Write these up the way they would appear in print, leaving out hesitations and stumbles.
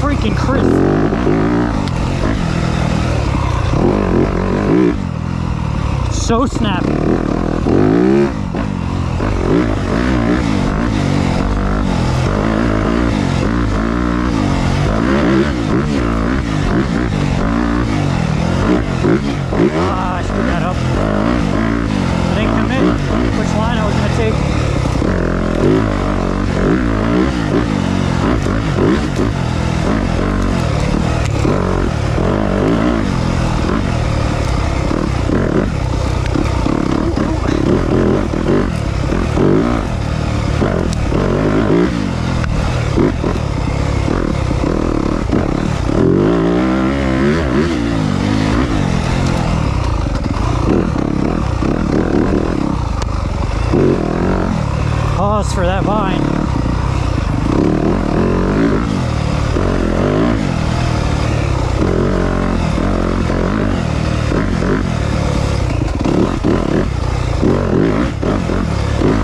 freaking crisp. So snappy. Ah, I screwed that up. I didn't commit which line I was going to take. Pause for that vine.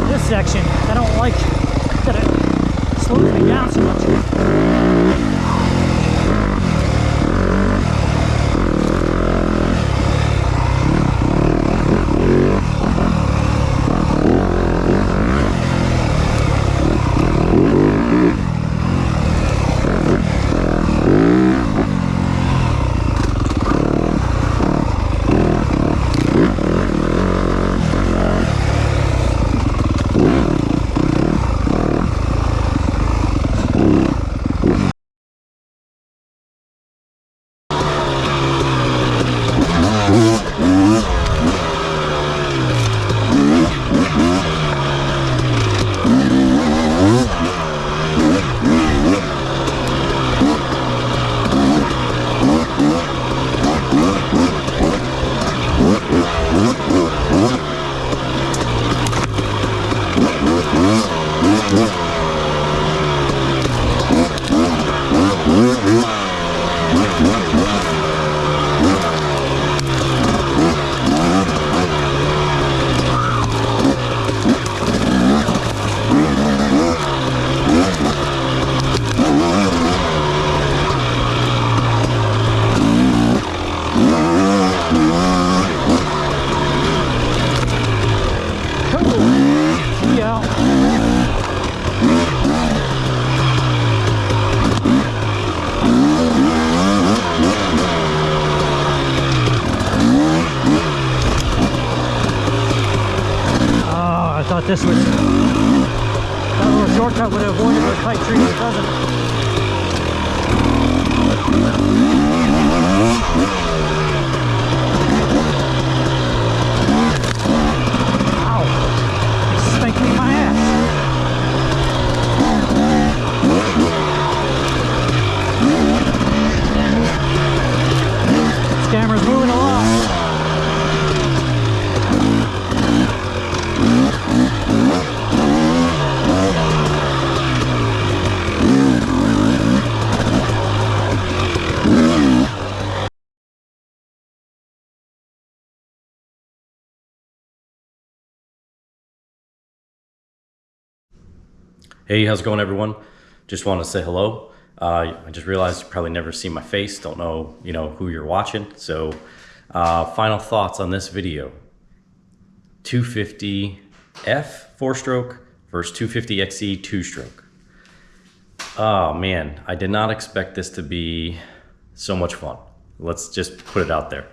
This section, I don't like that it slows me down so much. This was that little shortcut would have avoided the tight trees. It doesn't. Ow! It's stinking my ass. This camera's moving a lot. Hey, how's it going, everyone? Just want to say hello. I just realized you probably never seen my face, don't know, who you're watching. So, final thoughts on this video. 250F 4-stroke versus 250XE 2-stroke. Oh man, I did not expect this to be so much fun. Let's just put it out there.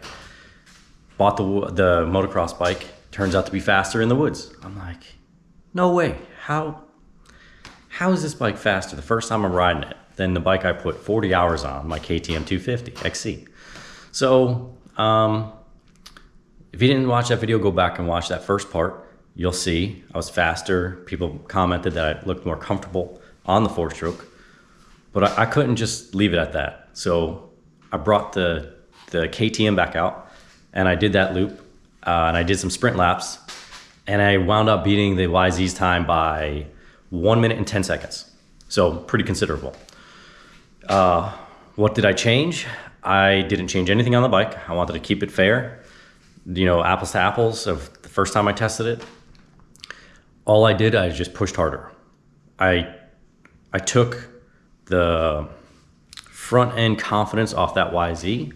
Bought the motocross bike, turns out to be faster in the woods. I'm like, no way, how is this bike faster the first time I'm riding it than the bike I put 40 hours on, my KTM 250 XC? So, if you didn't watch that video, go back and watch that first part. You'll see I was faster. People commented that I looked more comfortable on the 4-stroke, but I couldn't just leave it at that. So I brought the KTM back out and I did that loop and I did some sprint laps and I wound up beating the YZ's time by 1 minute and 10 seconds. So pretty considerable. What did I change? I didn't change anything on the bike. I wanted to keep it fair, apples to apples of the first time I tested it. All I did, I just pushed harder. I took the front end confidence off that YZ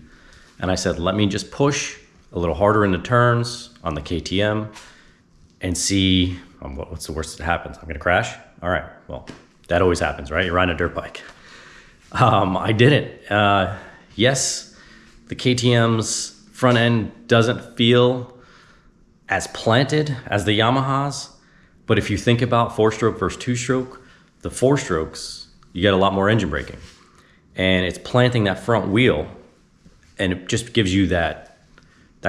and I said, let me just push a little harder into turns on the KTM and see what's the worst that happens. I'm gonna crash? All right, well, that always happens, right? You're riding a dirt bike. I didn't. Yes, the KTM's front end doesn't feel as planted as the Yamaha's, but if you think about 4-stroke versus 2-stroke, the 4-strokes, you get a lot more engine braking. And it's planting that front wheel, and it just gives you that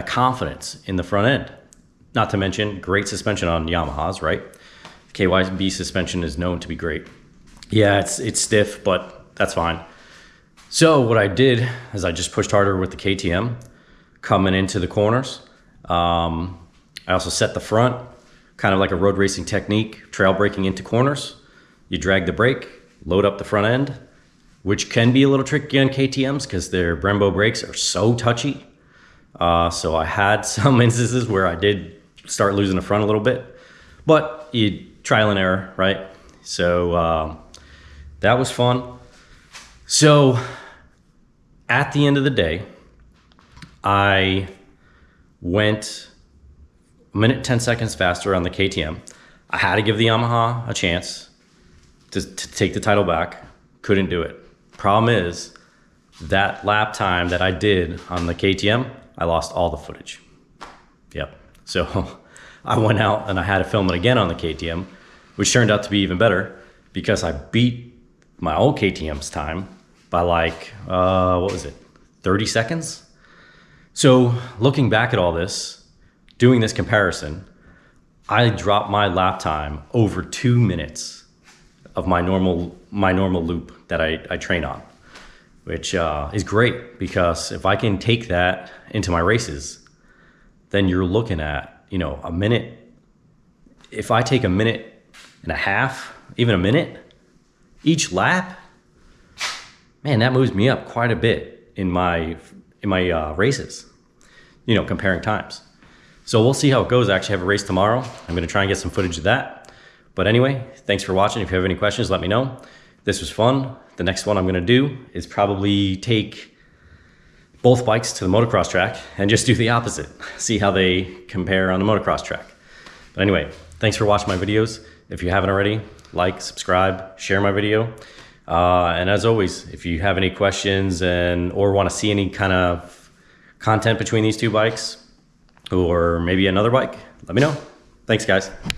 confidence in the front end. Not to mention, great suspension on Yamaha's, right? KYB suspension is known to be great. Yeah, it's stiff, but that's fine. So what I did is I just pushed harder with the KTM coming into the corners. I also set the front, kind of like a road racing technique, trail braking into corners. You drag the brake, load up the front end, which can be a little tricky on KTMs because their Brembo brakes are so touchy. So I had some instances where I did start losing the front a little bit, but you trial and error, right? So that was fun. So at the end of the day, I went 1 minute 10 seconds faster on the KTM. I had to give the Yamaha a chance to take the title back. Couldn't do it. Problem is that lap time that I did on the KTM, I lost all the footage. Yep. So I went out and I had to film it again on the KTM, which turned out to be even better because I beat my old KTM's time by like, what was it? 30 seconds. So looking back at all this, doing this comparison, I dropped my lap time over 2 minutes of my normal loop that I train on, which is great because if I can take that into my races, then you're looking at, a minute. If I take 1.5 minutes, even a minute, each lap, man, that moves me up quite a bit in my races, comparing times. So we'll see how it goes. I actually have a race tomorrow. I'm going to try and get some footage of that. But anyway, thanks for watching. If you have any questions, let me know. This was fun. The next one I'm going to do is probably take both bikes to the motocross track and just do the opposite. See how they compare on the motocross track. But anyway, thanks for watching my videos. If you haven't already, like, subscribe, share my video. And as always, if you have any questions or want to see any kind of content between these two bikes or maybe another bike, let me know. Thanks, guys.